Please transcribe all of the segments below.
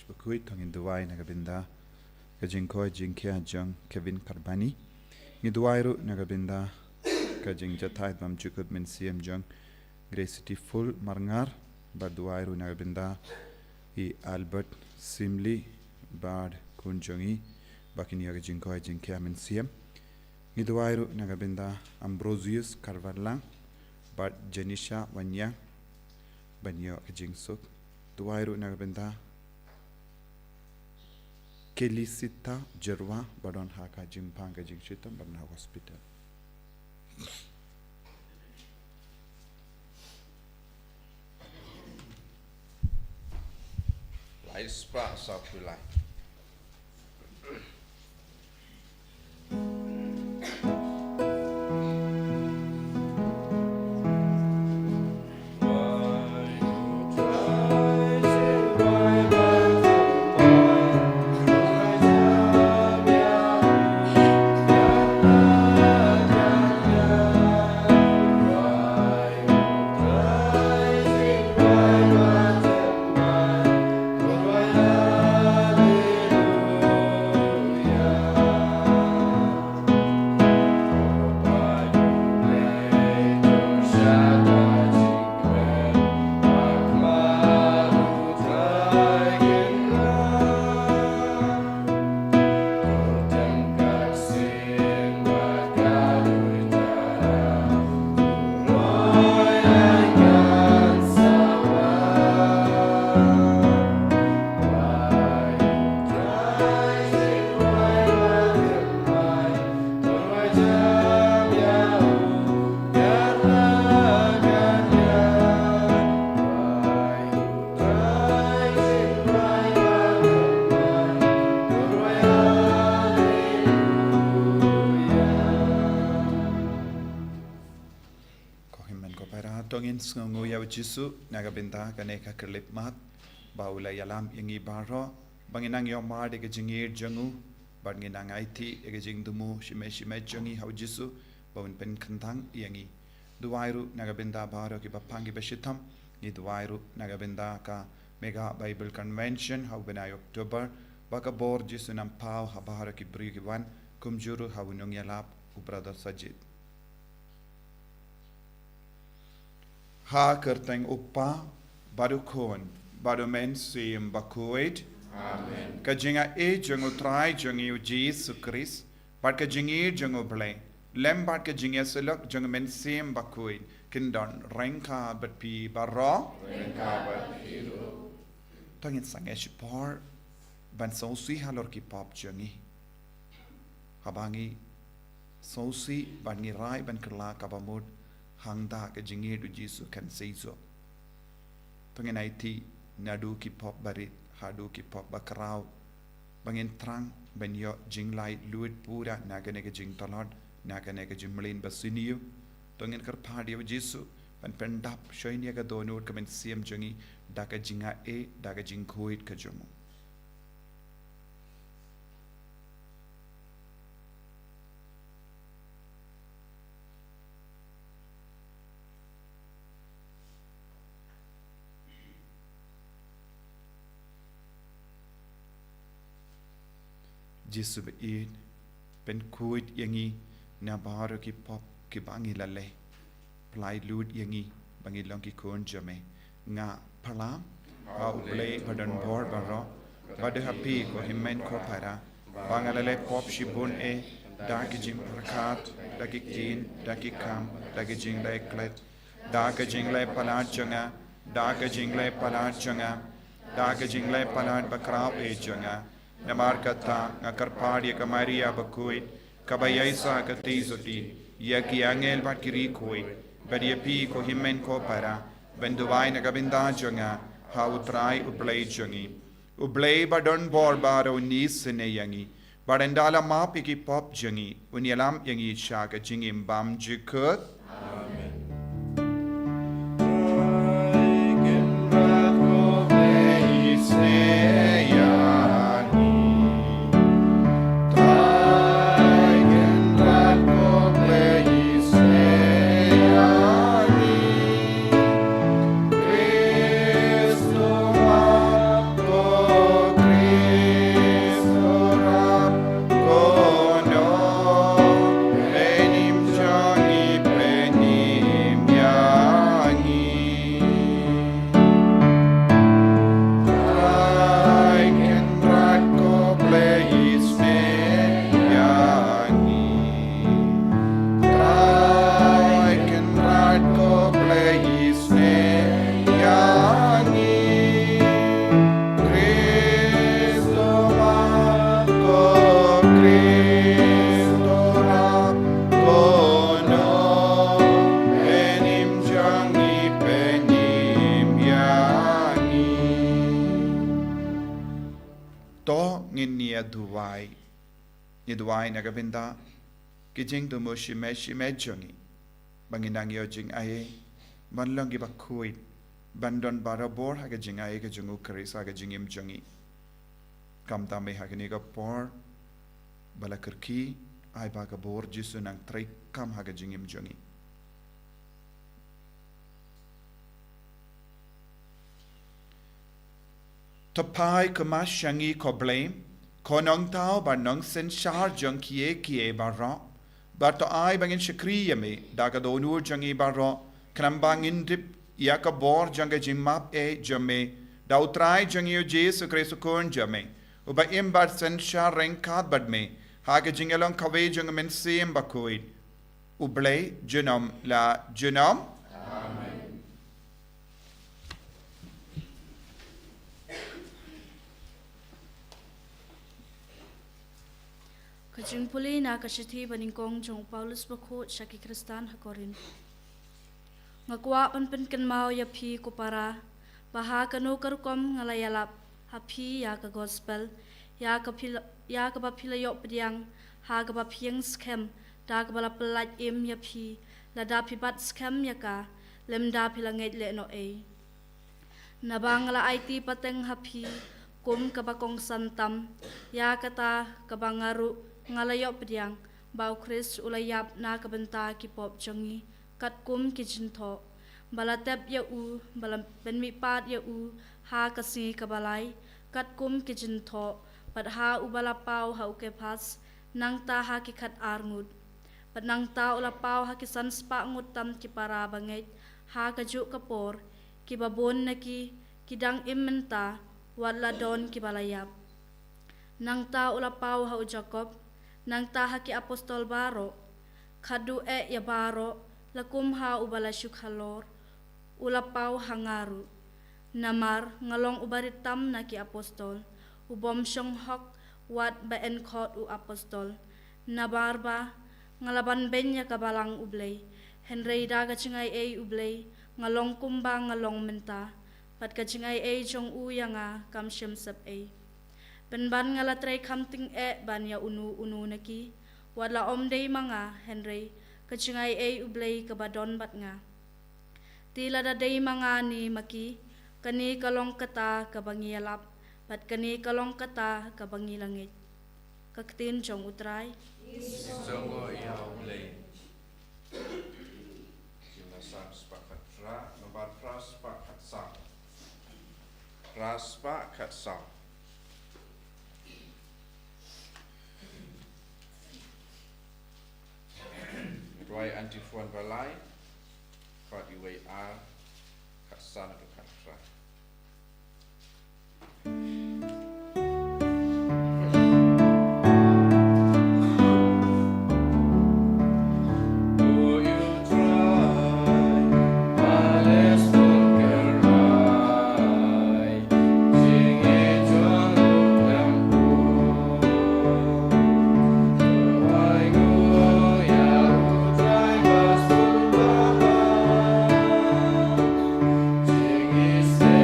Bakhuid tangin duway nagabinda kajing ko jing kia jang Kevin Karbani ngi duwayru nagabinda kajing jatay mam jukut min siem jang Gracity full marngar bar duwayru nagabinda I Albert Simli bar kunjongi bakini kajing ko jing kia min siem ngi duwayru nagabinda Ambrosius Carvallang bar Janisha Wanyang banyo kajing suk duwayru nagabinda Kelisita Jerwa badon haka jimpang ka jingshita barna hospital. Lai spa sa pulai. Sngi yaw jisu nagabinda kaneka kerlip mat baula yalam yangi baro banginang yo mar de jingir jangu banginang IT de jing dumu shime jangi haw jisu bawin pen khantang yangi duwairu nagabinda baro ki bapangi beshitam ni duwairu nagabinda ka mega bible convention haw benay October baka bor jisu nam pau habaro ki brigi wan kumjuru haw nung yalap u brother Sajid Ha kerteng upa baru kon baru men sim Bakhuid Amen. Kajinga jangu try jangu Jesus Christ but kajingi jangu Palei lem but kajinga selok jangu men sim Bakhuid kindon renka but pi barro Renka bat hiru. tangin sangesh par ban sausi halor ki pop jangi habangi sausi bangi rai ban kerla kabamud hangda ke jingir du jisu kan seizo pengen IT nadu ki pop barit hadu ki pop bakrau bangin trang ben yo jinglai luit pura nagane ke jing talod nagane ke jimlin basiniu pengen kar phadi jisu ban pendap shoinia ga donut kamen siam jangi daga jinga daga jing khoit ka jomu Jisu beid pen kuit yangi na baru ki pop ki bangi lale plai lud yangi bangi long ki kon jame nga palam au play badan bor baro bade happy ko himmen ko para bangalale pop shibun daki jim rakat daki kin daki kam daki jing lai klet daki jing lai palat janga daki jing lai palat janga daki jing lai palat bakrao janga Namar kata ngakar padi ka Maria Bakhuid kabayaisa ka tizoti ya ki angel bat kiri koi badi pi ko himmen ko para benduwai na gabinda jonga ha utrai ublei jongi ublei badon bor baro nis ne yangi badendala mapi ki pop jongi unyalam yangi sha ka jingim bam jikut Cristo ngin nia duwai ni duwai na kabinda kijing tu mo shime jongi banginang yo jing aye banlong gi Bakhuid bandon barabor ha ka jing aye ka jungu karisa ka jingim jongi kam ta me ha ni ka por bala kerki ai ba ka bor jisu nang trai kam ha ka jingim jongi Tapai kemas syangi ko blame, ko nong tau ba nong sen shar jong kie ba ro, ba to ai bangin shakri yame, da ka donur jangi ba ro, kanam bangin dip, ya ka bor janga jimap jame, da utrai jangi yo Jesu Kristo kon jame, uba imbar sen shar renkat bad me, ha ka jingalong kawe jang men sim Bakhuid, ublay junom la junom. Amen. Kajing puli na kasiti baningkong jong Paulus Bakhuid syaki Kristan hakorin. Ngakwa penken mau ya pi kupara, baha kanu karukom ngalayalap, hapi ya ka gospel, ya ka bapilayok pediang, ha ka bapiang scam, da ka bala pelat im ya pi, lada pibat scam ya ka, lemda pilangit le no e. Nabang la IT pateng hapi, kum ka bakong santam, ya kata kabangaru, ngalayok pediang bau Chris ulayap na kabenta ki pop jongi kat kum ki jinto balatep ya u balam benmi pat ya u ha kasi kabalai kat kum ki jinto pat ha u balapau ha uke pas nang ta ha ki khat arngut pat nang ta ulapau ha ki sanspa ngut tam ki para banget ha ka ju kapor ki babon na ki dang immenta wala don ki balayap nang ta ulapau ha u Jacob nang taha ki apostol baro, kadu ya baro, lakum ha ubala syukhalor, ulapau hangaru, namar ngalong ubaritam na ki apostol, ubom syong hok wat baen khot u apostol, nabarba ngalaban benya kabalang ublay, henrei daga cingay ublay, ngalong kumba ngalong menta, pat ka cingay jong uyanga kam syem sep Penban ngalatray kamting ban ya unu naki wala omday mga Henry kachingay ublay kabadon bat nga tila daday mga ni maki kani kalong kata kabangiyalap pat kani kalong kata kabangilangit kaktin jong utray Songo ya ublay. Sila sa spakat ra, nabat ra spakat sa. Ra spakat sa. Roy antifuan balai, kat iway a, kat sana tu kat ra. He said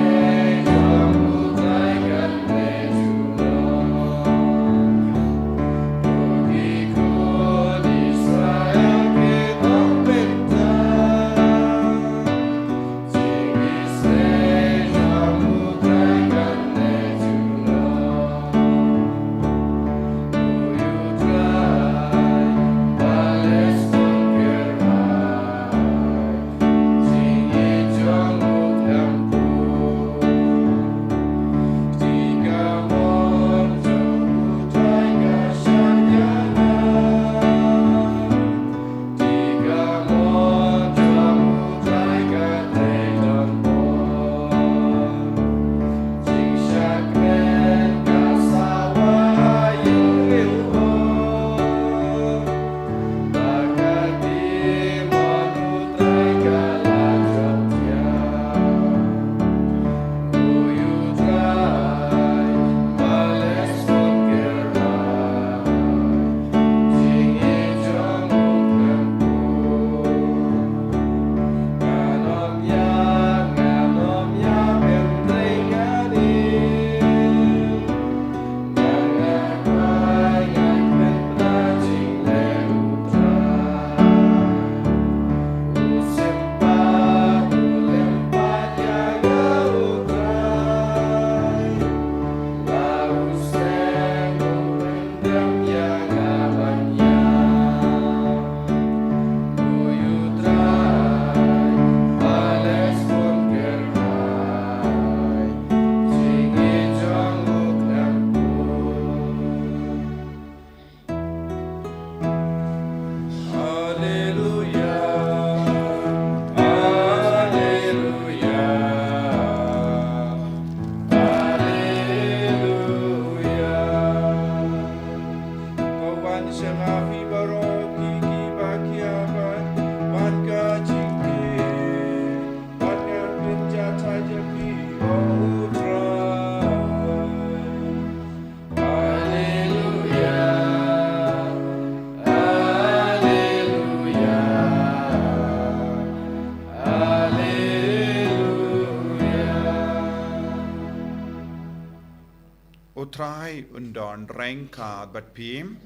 utrai undon rengka bat pim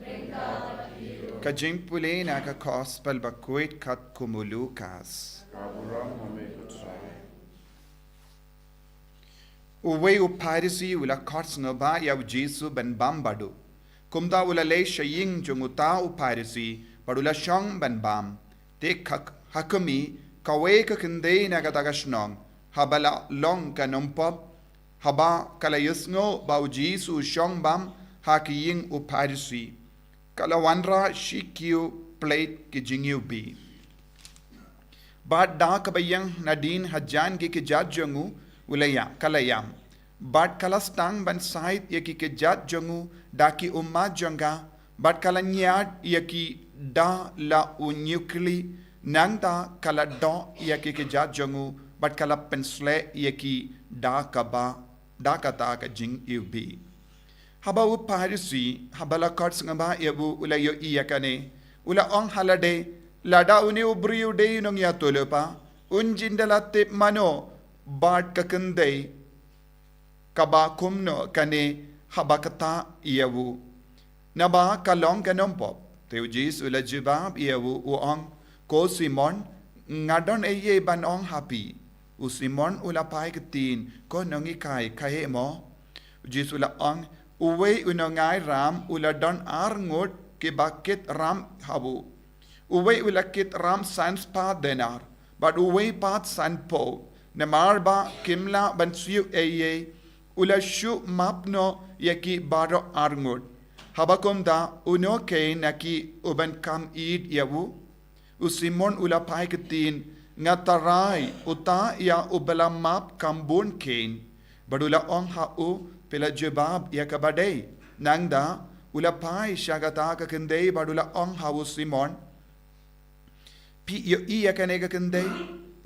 kajing pule na ka gospel Bakhuid kat kumulukas Kaburang hame utrai. uwe uparisi ula kots ngaba ya Jesu ben bambadu kumda ula le shaying junguta uparisi padula shong ben bam te hakumi kawe ka kinde na katagashnong habala long kanompop haba kala yusngo ba Jesu shong bam hakiying uparisi kala wanra shikyu plate ki jingyu bi bad da kabayang nadin hajan ki jat jungu ulaya kalayam bat kalastang ban sait yaki ke jat jongu daki umma jonga bat kalanyat yaki da la unyukli nangta kala do yaki ke jat jongu bat kala pensle yaki da kata ka jing ubi haba u parisi habala karts ngaba yabu ulayo iyakane ula ong halade lada uni ubriu de nong ya tolopa unjindala tip mano bat kakandai kaba kumno kane habakata iyawu naba kalong kanompop teu jis ula jibab iyawu uong ko Simon ngadon eye ban ong happy u Simon ula pai ketin ko nongi kai kahe mo jis ula ong uwe unongai ram ula don arngot ke bakit ram habu uwe ula kit ram sans pa denar but uwe pat san po namarba kimla bansiu eye ula shu mapno yaki baro arngut habakom da uno ke naki uban kam id yawu u Simon ula pai ketin ngatarai uta ya ubala map kambun ken badula ong ha u pela jebab ya kabadei nangda ula pai shagata ka kendei badula ong ha u Simon pi yo iya kanega kendei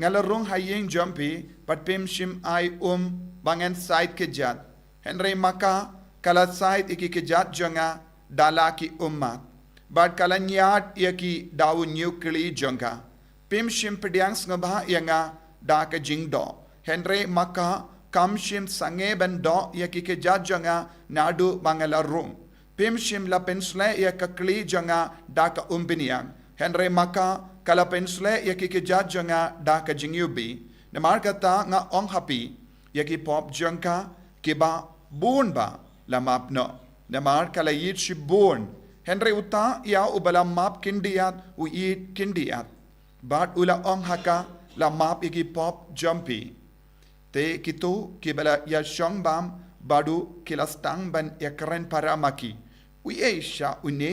ngalarong hayeng jumpi pat pim shim ai bangan side ke jat henry maka kala side iki ke jat jonga dalaki ummat bad kala nyat yaki dawu nyukli jonga pim shim pediang ngaba yanga da ka jingdo henry maka kam shim sange ben do yaki ke jat jonga nadu bangalarong pim shim la pensle yakakli jonga da ka umbiniang henry maka kala pensle yaki ke jat jonga da ka jingyubi namar kata nga ong happy yaki pop jonka kiba bun ba la map no namar kala yit shi bun henry uta ya ubala map kindiat u yit kindiat bat ula ong haka la map yaki pop jumpy te kitu kibala ya shong bam badu kilastang ban yakren paramaki u sha une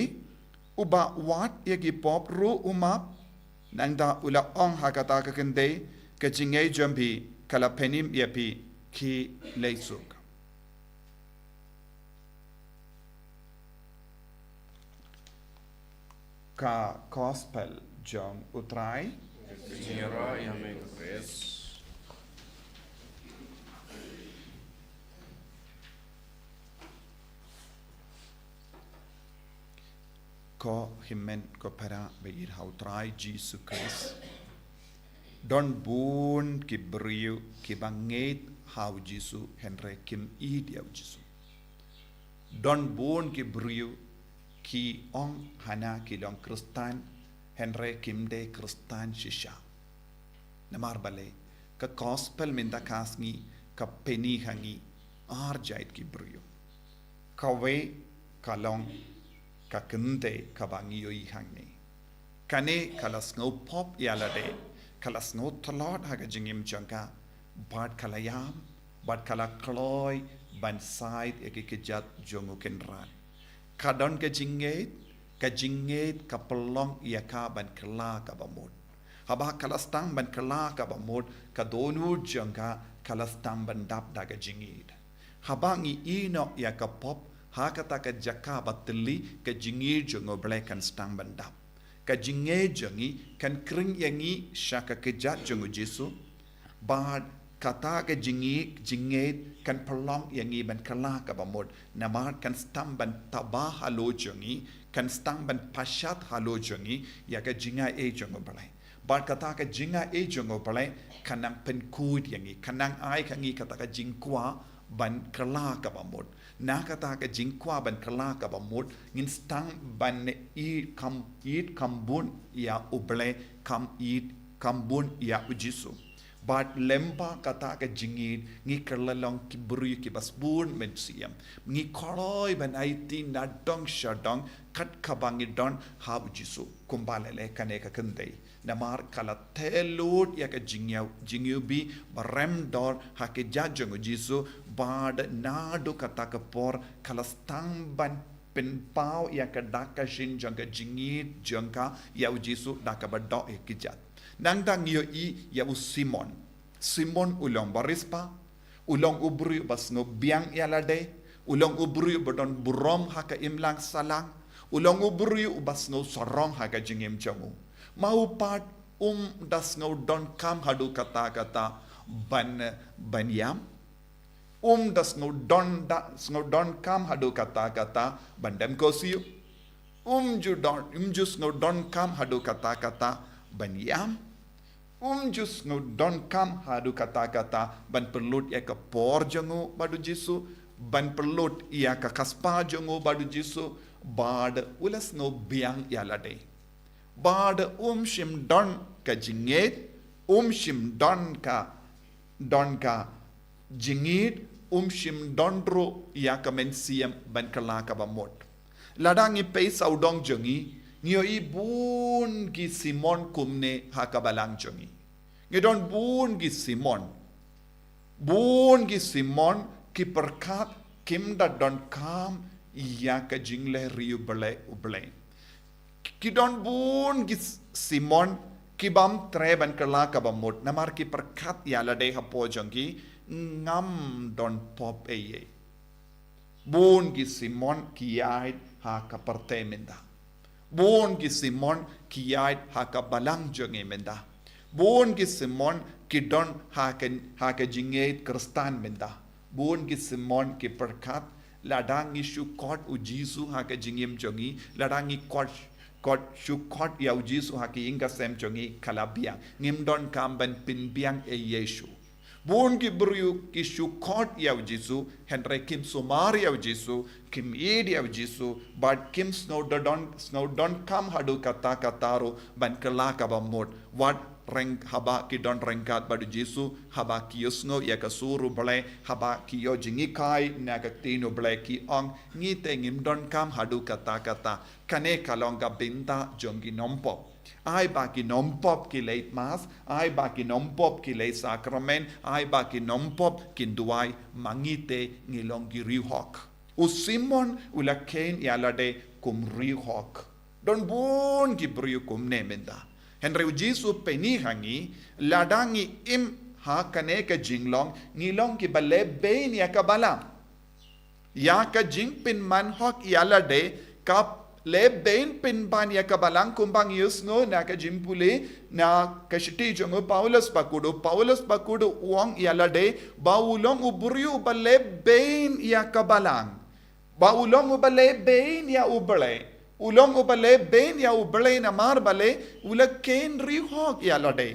uba wat yaki pop ru umap nangda ula ong hakata ka kende ka jingay jumpy kala penim yapi ki leisuk ka gospel jong utrai Nira yame grace. ko himen ko para beir hautrai Jesus Christ don bun ki briu ki banget how Jesus henry kim id ya Jesus don bun ki briu ki ong hana ki long kristan henry kim de kristan shisha namar bale ka gospel minda kasngi ka peni hangi arjait ki briu ka we ka long ka kende ka bangi yoi hangne kane kala snow pop yalade kala snow tolot haga jingim jangka bad kala yam bad kala kloy ban side ekikejat jongu kenran kadon ka jinget ka pelong yaka ban kala ka bamod haba kala stang ban kala ka bamod ka donu jangka kala stang ban dap daga jingid haba ngi ino yaka pop hakata ka jaka bateli ka jingir jongo blekan stang bandap ka jinge jongi kan kring yangi shaka kejat jongo Jesu bad kata ka jinge kan pelong yangi ban kala ka bamod namar kan stang ban tabah halo jongi kan stang ban pashat halo jongi ya ka jinga e jongo blai bad kata ka jinga e jongo blai kanang penkud yangi kanang ai kangi kata ka jingkwa ban kerla ka bamut na kata ka jingkwa ban kerla ka bamut ngin stang ban eat kambun ya uble kam eat kambun ya ujisu but lempa kata ka jingit ngi kerlalong ki buru ki basbun men siam ngi koloi ban aiti na dong shadong kat kabangi don ha ujisu kumbalele kane ka kandei namar kala telut ya ka jingyu bi barem dor ha ke jajong ujisu bad nadu kata ka por kala stang ban pen pau ya ka daka shin jangka jingit jangka ya ujisu daka badok ya kijat nang dang yo i ya u Simon ulong barispa ulong ubri bas no biang yalade ulong ubri bodon burom haka imlang salang ulong ubri ubas no sorong haka jingim jamu mau pat das no don kam hadu kata ban yam das no don kam hadu kata bandam kosiu just no don kam hadu kata ban yam just no don kam hadu kata ban perlut ya ka por jangu badu jisu ban perlut ya ka kaspa jangu badu jisu bad ulas no biang ya lade bad shim don ka jinget shim don ka jingit shim dondro ya ka mensiam ban kala ka bamot ladangi pe saudong jangi Ngio i bun gi Simon kumne hakabalang jongi. Ngidon bun gi Simon ki perkat kim da don kam iya ka jingle riu uble. Kidon bun gi Simon ki bam treban kala ka bamut namar ki perkat ya lade hapo jongi ngam don pop eye. Bun gi Simon ki yait ha ka parte menda. Bon ki Simon ki yait haka balang jonge menda. Bon ki Simon ki don haka jingeit kristan menda. Bon ki Simon ki perkat ladangi shukot ujisu haka jingim jongi ladangi kot shukot ya ujisu haka inga sem jongi kalabiang ngim don kamban pinbiang e Yesu. Bon ki bru ki shukot ya ujisu henry kim sumar ya ujisu kim id ya ujisu but kim snow don kam hadu kata ban kala ka bamot what rank haba ki don rankat badu jisu haba ki yusno ya kasuru bale haba ki yo jingi kai na ka tino bale ki ong ngi te ngim don kam hadu kata kane kalonga binta jongi nompo ai ba ki nompop ki late mass ai ba ki nompop ki late sacrament ai ba ki nompop ki duai mangite ngilong ki rihok u Simon ula ken yalade kum rihok don bun ki briu kum nemenda henry jisu peni hangi ladangi im ha kane ka jinglong ngilong ki bale bein ya ka bala ya ka jing pin man hok yalade kap le bein pin ban ya kabalang kumbang yusno na ka jimpule na kashiti jongo Paulus bakudo uang yalade baulong uburiu bale bein ya kabalang baulong ubale bein ya ubale ulong ubale bein ya ubale na mar bale ula ken rihok yalade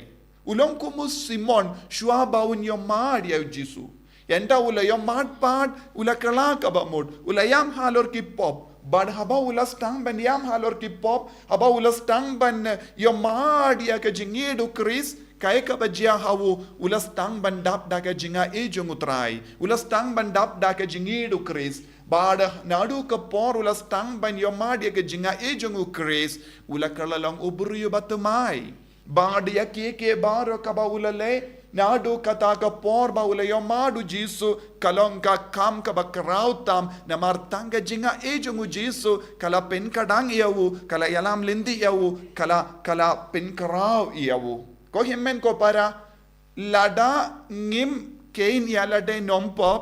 ulong kumus Simon shua baun yo mar ya jisu yanda ula yo mad part ula kala kabamod ula yam halor ki pop but haba ulas tang ban yam halor ki pop haba ulas tang ban yo mad ya ka jingidu Chris kai ka bajia hawu ulas tang ban dap da ka jinga e jongutrai ulas tang ban dap da ka jingidu Chris bad nadu ka por ulas tang ban yo mad ya ka jinga e jongu Chris ula kalalong uburiyo batumai bad ya ke baro ka ba ulale nadu kata ka por ba ulayo madu jisu kalong ka kam ka bakrau tam na martanga jinga e jongu jisu kala pen kadang yawu kala yalam lindi yawu kala pen karau yawu ko himmen ko para lada ngim kein yalade nompop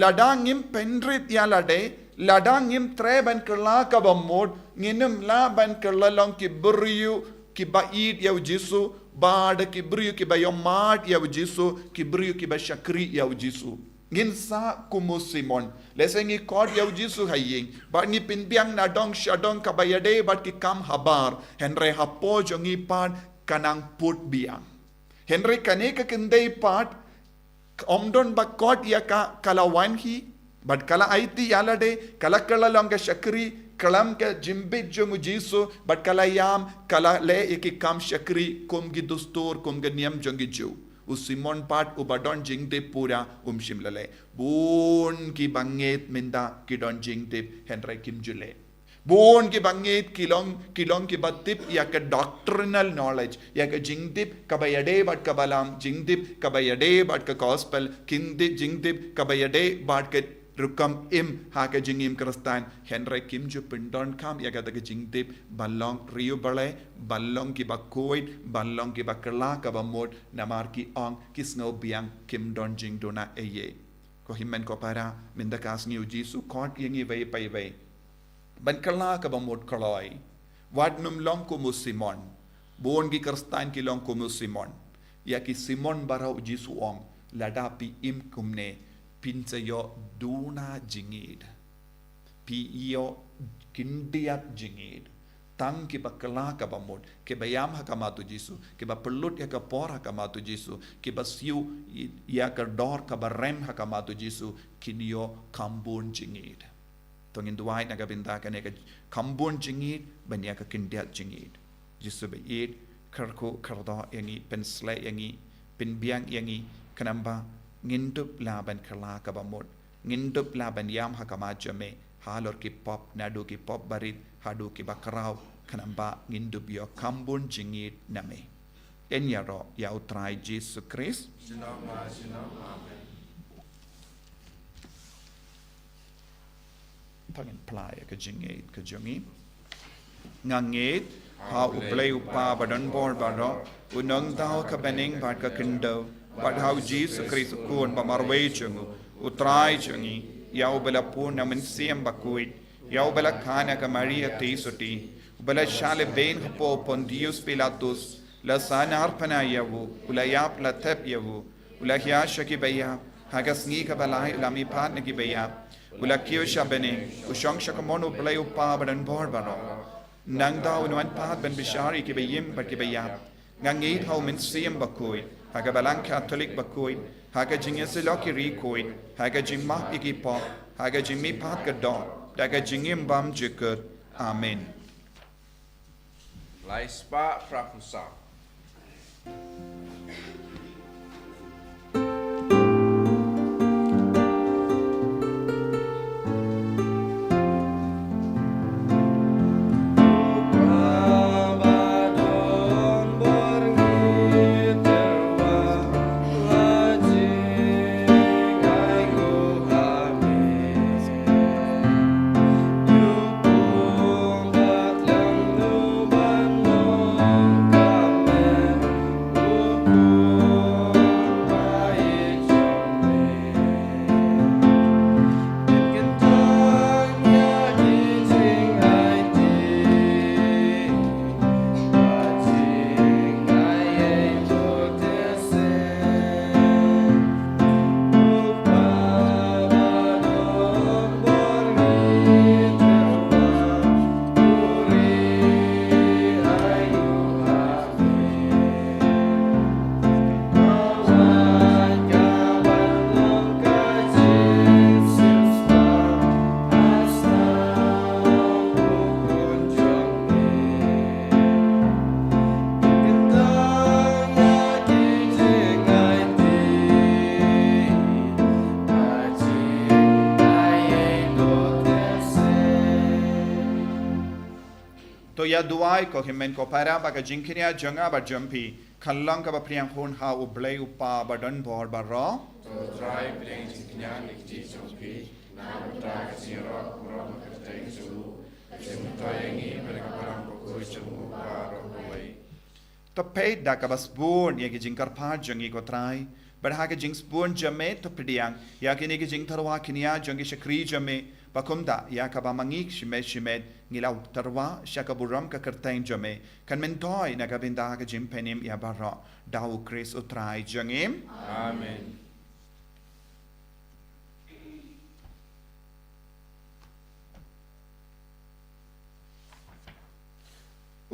lada ngim penrit yalade lada ngim treban kala ka bamod nginum la ban kala long ki buriyu ki baid yaw jisu bad kibriyu ki ba yomat ya ujisu kibriyu ki ba shakri ya ujisu ngin sa kumu Simon lesengi kod ya ujisu haying ba ni pinbiang na dong shadong ka bayade bat ki kam habar henry hapo jongi pat kanang put biang henry kane ka kendai pat Omdon bakot ya kalawan hi, but kala aiti yalade, kala longa shakri, kalam ke jimbit jungu jisu, but kala yam, kala le iki kam shakri, kum gi dustur, kum gi niyam jungi ju. Usimon pat ubadon jingdip pura shimlale. Bun ki banget minda kidon jingdip Henry Kim Jule. Bun ki banget kilong ki batip ya ke doctrinal knowledge ya ke jingdip kabayade bat kabalam jingdip kabayade bat ke gospel kindi jingdip kabayade bat ke rukam im ha ke jingim kristan Henry Kim Ju pindon kam ya ke jingdip balong rio bale balong ki Bakhuid balong ki bakla ka bamod namar ki ong kisno biang kim don jing dona eye ko himmen ko para minda kas ni ujisu kot yengi vei pai vei ban kala ka bamod kaloi wad num long ko musimon bon gi kristan ki long ko musimon ya ki simon bara ujisu ong ladapi im kumne pinsa yo duna jingid pi yo kindiat jingid tang ki bakala ka bamod ke bayam hakamatu jisu ke ba pelut ya ka por hakamatu jisu ke ba siu ya ka dor ka barem hakamatu jisu kinyo kambun jingid tongin duai na gabinda ka ne ka kambun jingid banya ka kindiat jingid jisu be it karko karda yangi pensle yangi pinbiang yangi kanamba ngindup laban kala ka bamod ngindup laban yam hakama jame halor ki pop nadu ki pop barit hadu ki bakrau kanamba ngindup yo kambun jingit name enyaro ya utrai Jesus Christ Sinama amen. tangin playa ka jingit ka jungi ngangit ha uplay upa badan bor baro unang tao ka bening bat ka kindo but how Jesus Christ kun pamarway chungu utrai chungi yau bela pun namin siyam Bakhuid yau bela kana ka Maria Tesuti bela shale ben po Pontius Pilatus la sanar pana yavu ulayap la tep yavu ulahya shaki baya hagasni ka balai lami pat ne ki baya ulakyo shabene ushong shakamono blay upa badan borbaro nang daw nuan pat ben bishari ki bayim bat ki baya ngangit how min siyam Bakhuid haga balang Catholic Bakhuid haga jingesilok rikoid haga jingmah ikipo haga jingmi pat gadon daga jingim bam jikut amen Laispa prapusa. ya duai ko himen ko para ba ka jinkiria janga ba jampi khallang ka ba priang hon ha u blai u pa ba don bor ba ro to try playing jinkiria nikti jampi na ta ka siro ro ka teng su jem to yangi ba ka parang ko chumu ba ro mai to pay da ka bas bun ye ki jinkar pha jangi ko trai but ha ka jing spoon jame to priang ya ki ne ki jing tharwa kinia jangi shakri jame pakumda ya ka ba mangik shimet ngilau tarwa shakaburam ka kertain jame kan mentoi na ka binda ka jimpenim ya bara dau Chris utrai jangim amen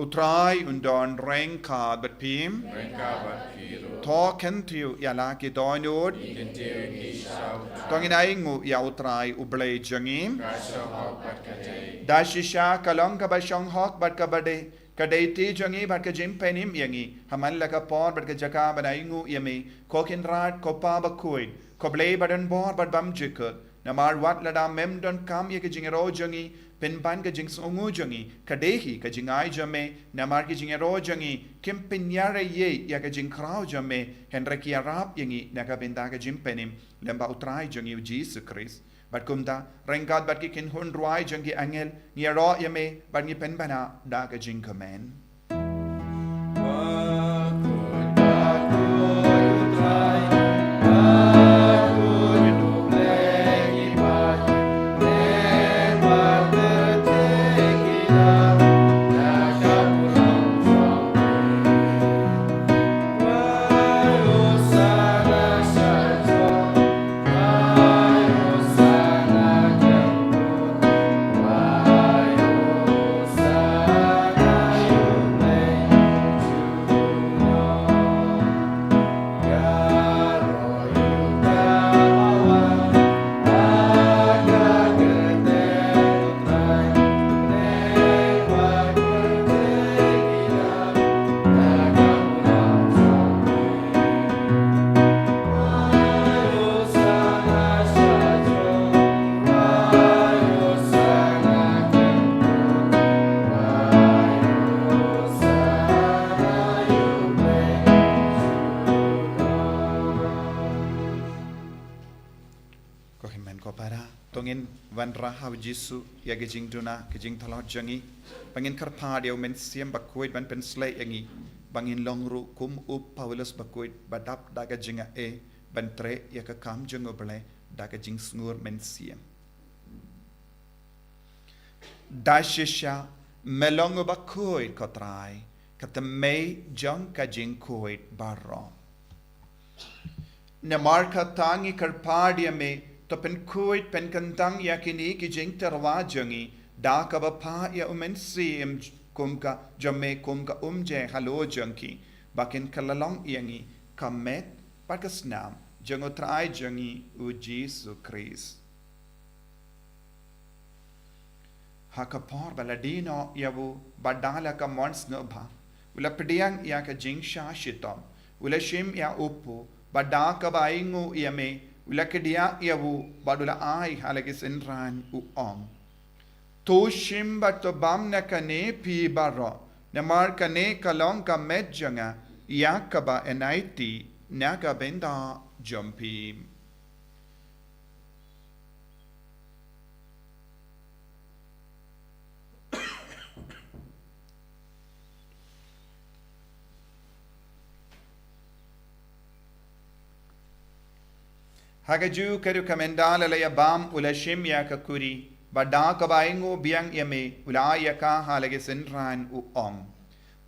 utrai undon rengka bat pim Rengka bat kiro. to kentiu ya la ki doinod Kentiu ki shau. tongin aingu ya utrai ublei jangim Kasho hau bat kate. dashisha kalong ka bashong hok bat ka bade kadai jangi bat ka jim penim yangi haman la ka por bat ka jaka ban aingu yami kokin rat kopa Bakhuid koblei badan bor bat bam jikut namar wat lada mem don kam ye ka jingero jangi pen ban ka jing songu jangi kadehi ka jingai jame namar ki jingero jangi kim pinyare ye ya ka jing krau jame henra ki arab yangi na ka benda ka jim penim lemba utrai jangi Jesus Christ bat kumda rengkat bat ki kin hun ruai jangi angel ni ro yame bat ni pen bana da ka jing kamen Bakhuid, Bakhuid, utrai. Bakhuid, ublei bat. Nen bat bertekila. Nakapurang sampai. Wai usana syaitan. Wai usana kembut. Wai usana ublei. ko himen ko para tongin van rahau jisu ya ke jing tuna ke jing thalot jangi bangin karpa dia men siam Bakhuid ban pen slay yangi bangin longru kum up Paulus Bakhuid badap da ka jinga e ban tre ya ka kam jango ble da ka jing sngur men siam dashisha melongo Bakhuid ko trai kata mei jong ka jing Bakhuid barro namar ka tangi karpa dia me to pen Bakhuid pen kantang yakini ki jing terwa jangi da ka bapa ya umen sim kumka jamme kumka umje halo jangki bakin kalalong yangi kamet pakasnam jango trai jangi u Jesus Christ hakapor baladino yabu badala ka mons ngba ula pediang ya ka jing sha shitom ula shim ya upu badaka baingu yame ula kedia yabu badula ai halagi senran u om to shim bato bam na kane pi baro namar kane kalong ka medjanga yakaba enaiti naga benda jumpi Hagaju keru kamendala la bam ula shim ya kakuri bada kabaingo biang yame ula ya ka halage senran u ong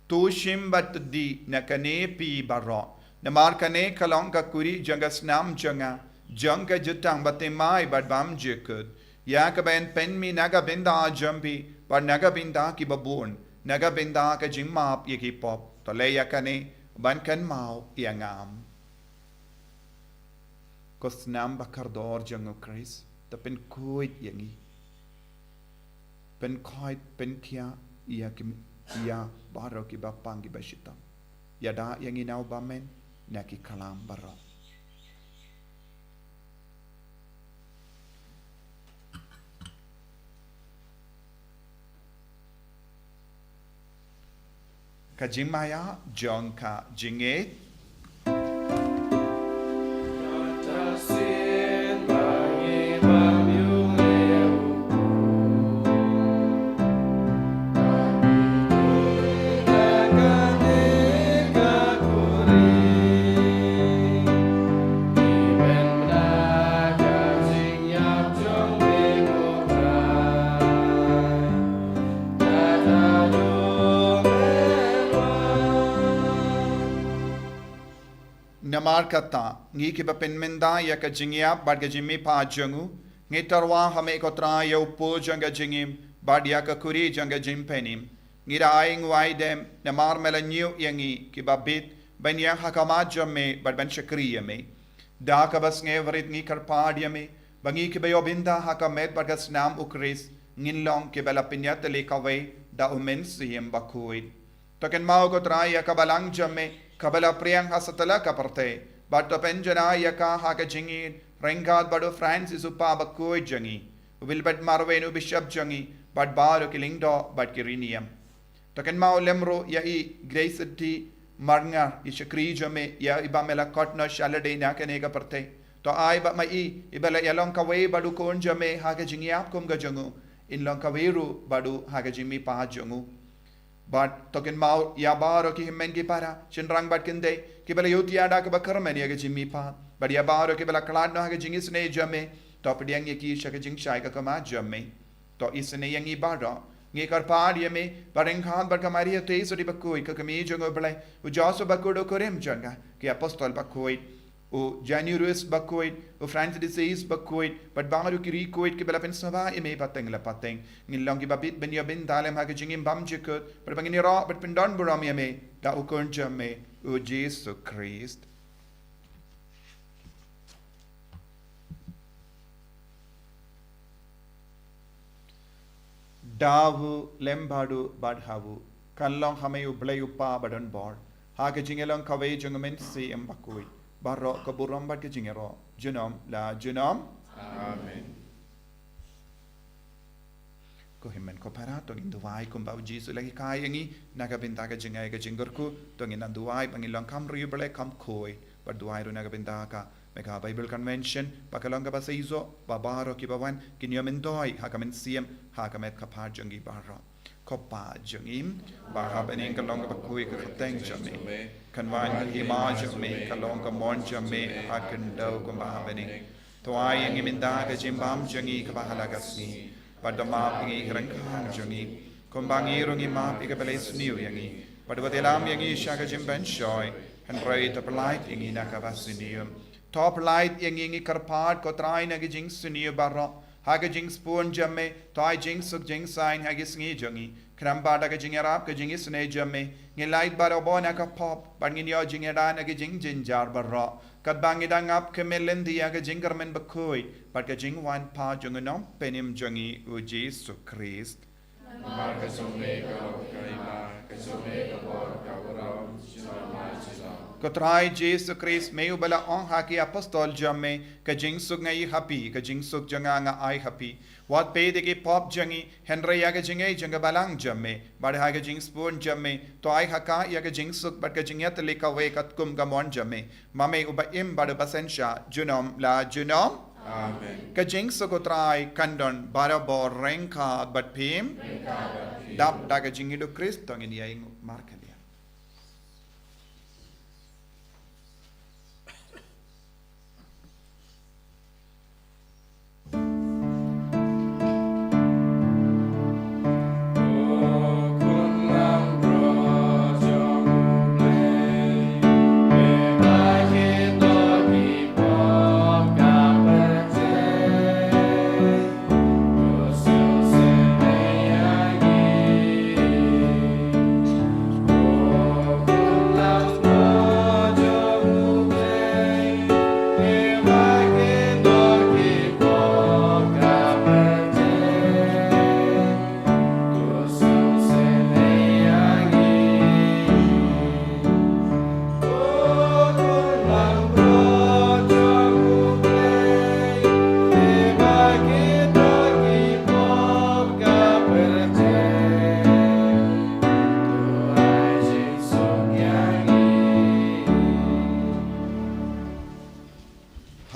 tu shim bat di nakane pi baro namar kane kalong kakuri jangas nam janga janga jutang batemai bad bam jekud ya kaben pen mi naga benda jambi bar naga benda ki babun naga benda ka jimap ye ki pop to le ya kane ban kan mau yangam Kosnam bakardor jango Christ ta pen Bakhuid yangi pen khoit pen thia ya kim ya baro ki bapang ki bashita ya da yangi nau bamen na ki kalam baro ka jingmaya jong ka jinget namar kata ngi ki bapen menda ya ka jingya bad ga jimmi pa jangu ngi tarwa hame ko tra yo po janga jingim bad ya ka kuri janga jim penim ngira aing wai dem na marmela new yangi ki babit ban yang hakamaja me bad ban shakriya me da ka bas ngeverit ngi karpadia me bangi ki bayobinda hakamet bagas nam ukris nginlong ki bala pinyat le kawai da umensiam Bakhuid token mau ko traya ka balang jamme kabala priyang hasatala ka parte but to penjana yaka haka jingi rengad bado Francis upa Bakhuid jangi will but marvenu bishop jangi but baru kilingdo but kirinium token mau lemro ya I graceti marnga ishakri jamme ya ibamela kotna shalade na kanega parte to ai ba mai ibala yalong kawai badu kon jamme haka jingi ap kum ga jangu in long kawiru badu haka jimi pa jangu but token mau ya baro ki himmen ki para chinrang bat kinde ki bala yutia da ka bakarmen ya jimi pa but ya baro ki bala klad no haka jingi sne jamme to pdiang ye ki shaka jing shai ka kama jamme to isne yang I baro ngi kar pa dia me bareng khan bar kamari te so di Bakhuid ka kami jango bale u jaso Bakhuid korem janga ki apostol Bakhuid o Januarius Bakhuid o Francis is Bakhuid but bangaru ki Bakhuid ki bala pensava ime pateng la pateng ngilong ki babit ben yobin dalem ha jingim bam jikut but bangini ra but pendon buram yame da o konja me o Jesus Christ davu lembadu badhavu kanlong hame ublay upa badon bor ha jingelong kawai jungamen si Bakhuid barro kaburam bad ke jingero junom la junom Amen. ko himmen ko para to in duwai kum bau jisu lagi kai yangi naga binta ka jingai ka jingorku to in duwai bangilong kam ribele kam koi bad duwai ru naga binta ka mega Bible convention pakalong ka basaizo babaro ki bawan kinyamendoi hakamen siem hakamet kapar jangi barro Kopa jangim bahabening kalong ka Bakhuid ka teng jame kanwan ki ma jame kalong ka mon jame akan daw ko bahabening toay ang iminda ka jimbam jangi ka bahalagasni padama pingi rangkang jangi kumbangirong ima ikabales niu yangi padwatelam yangi siya ka jimban shoy and right top light yangi nakabasinium top light yangi karpad ko try na gijing suniu barro haga jing spoon jamme toy jing suk jing sign haga sngi jangi kramba daga jing arab ka jing isne jamme ngi light baro bona ka pop ban ngi yo jing ada na ga jing jinjar barro kad bangi dang up ke melendi haga jing garmen Bakhuid but ka jing wan pa jung nom penim jangi u Jesus Christ Marga sume ka kaima ka sume ka bor ka waram shama chisa ko try Jesus Christ meu bala on haki apostol jamme ka jing suk ngai happy ka jing suk janga nga ai happy wat pe de ke pop jangi henry ya ka jingai janga balang jamme bad ha ka jing spoon jamme to ai haka ya ka jing suk bad ka jing yat le ka we kat kum ka mon jamme mame uba im bad basensha junom la junom Amen. ka jing suk ko try kandon bara bor renka bad pim dap da ka jing do Christ tong ini ai marka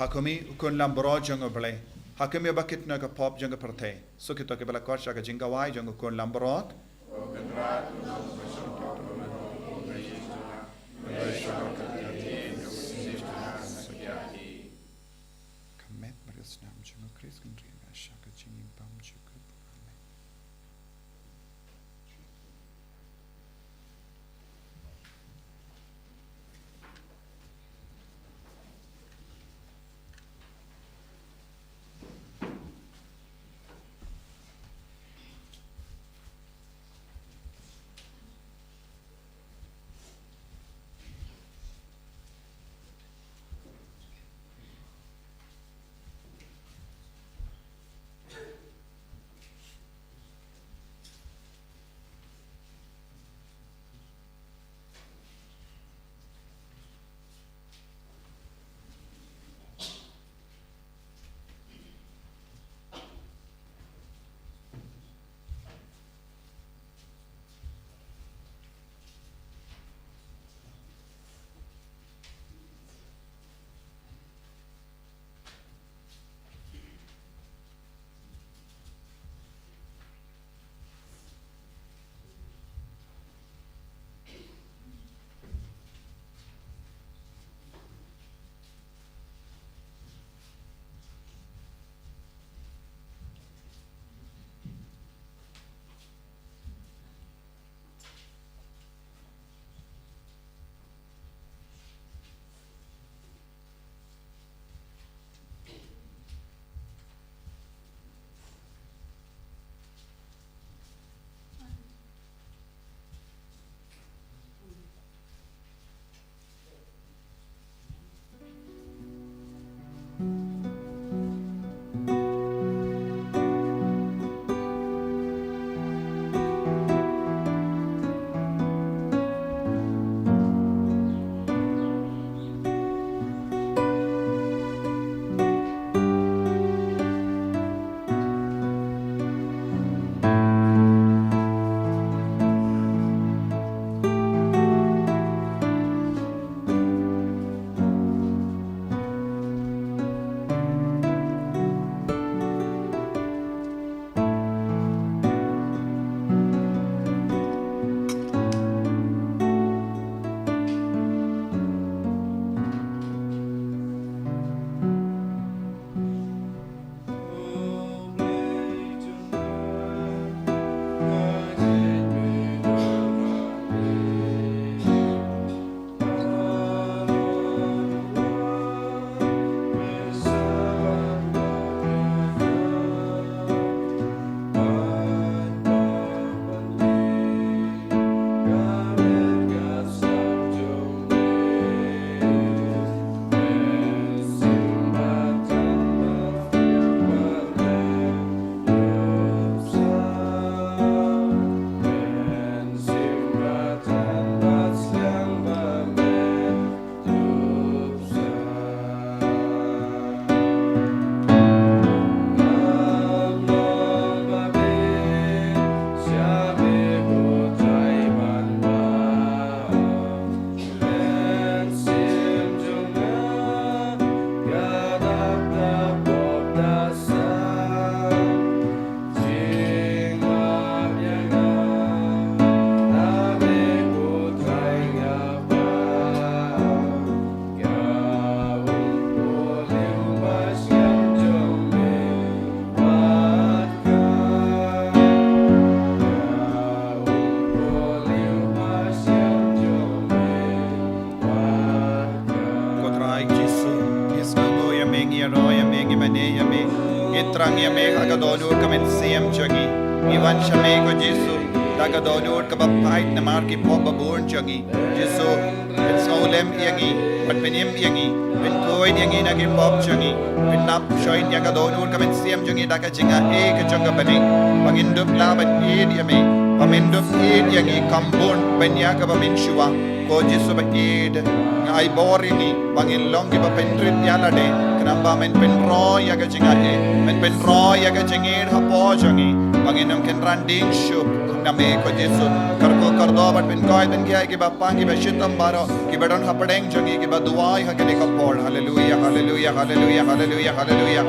hakumi ukun lambro jango bale hakumi bakit na ka pop jango parte so kito ke bala korsha ka jinga wai jango kun lambro kamet maris nam jango Chris kun rin shaka jingim pam chukut Ngitrang yame kagadonur kamen siem jangi. Iwan shame ko Jesu. Dagadonur kabapait na marki po babun jangi. Jesu, it's olem yangi, but penim yangi, pen koin yangi nagi pop jangi, pen nap shoin yagadonur kamen siem jangi dakajinga ka janga bani. Pangindup laban id yame, pamindup id yangi kambun pen yaga bamin shua. Ko Jesu ba id ngai borini bangin long ba pentrit yalade kenapa men penro yaga jinga men penro yaga jingir hapo jangi banginam ken randing shup name ko Jesu karko kardo bat pen koi den kiai ki ba pangi ba shitam baro ki badon hapadeng jangi ki ba duai hakene kapol hallelujah hallelujah hallelujah hallelujah hallelujah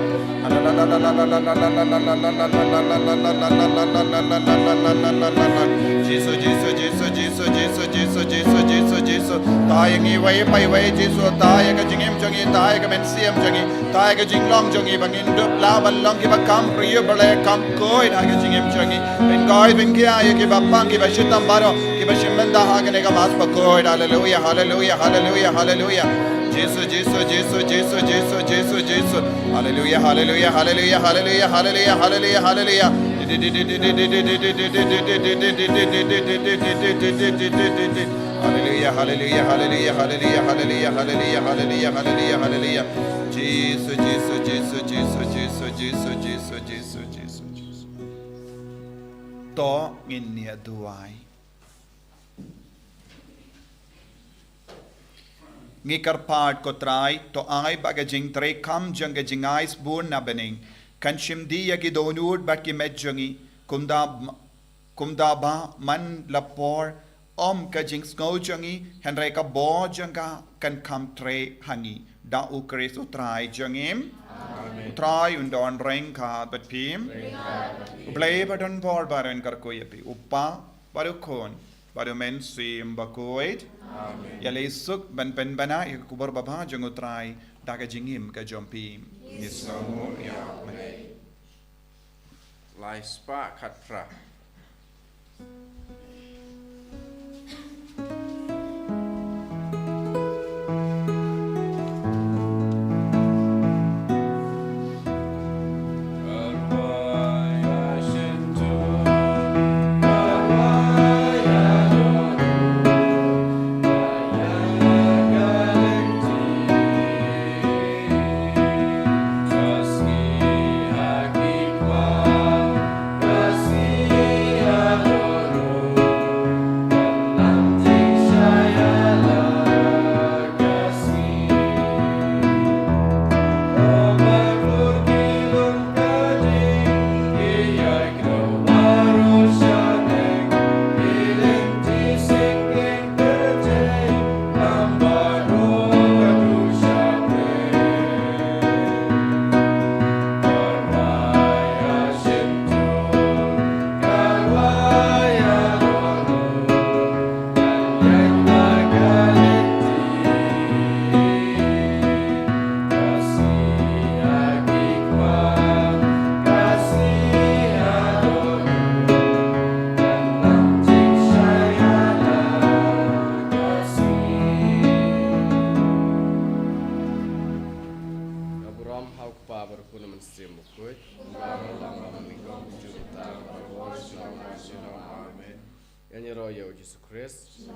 Jesu Jesu Jesu Jesu Jesu Jesu Jesu Jesu Jesu tayangi way pai way Jesu tayaga jingem jangi tayaga men siam jangi tayaga jinglong jangi bangin dup la balong ki ba kam priyo bale kam koi naga jingem jangi ben koi ben ki ay ki ba pang ki ba shitam baro ki ba shimenda hagane ka mas ba koi hallelujah hallelujah hallelujah hallelujah Jesu Jesu Jesu Jesu Jesu Jesu Jesu hallelujah hallelujah hallelujah hallelujah hallelujah hallelujah hallelujah Hallelujah, hallelujah, hallelujah, hallelujah, hallelujah, hallelujah, hallelujah, hallelujah, hallelujah. Jesus, Jesus, Jesus, Jesus, Jesus, Jesus, Jesus, Jesus, Jesus, Jesus. To nginia duai. Ngikar part ko try to ay bagajing tre kam janga jingais bun na bening. Kanshim di yagi donud bat ki medjangi kumda ba man lapor ka jing snow jangi henre ka bo janga kan kam tre hangi da ukres utrai jangim utrai undon reng ka bat pim blay badon bor baron kar ko yapi uppa baru kon baru men sim Bakhuid yale suk ban pen bana kubur baba jang utrai da ka jingim ka jompim nisnamu ya Lai spa katra. Yang royo Jesus Christ,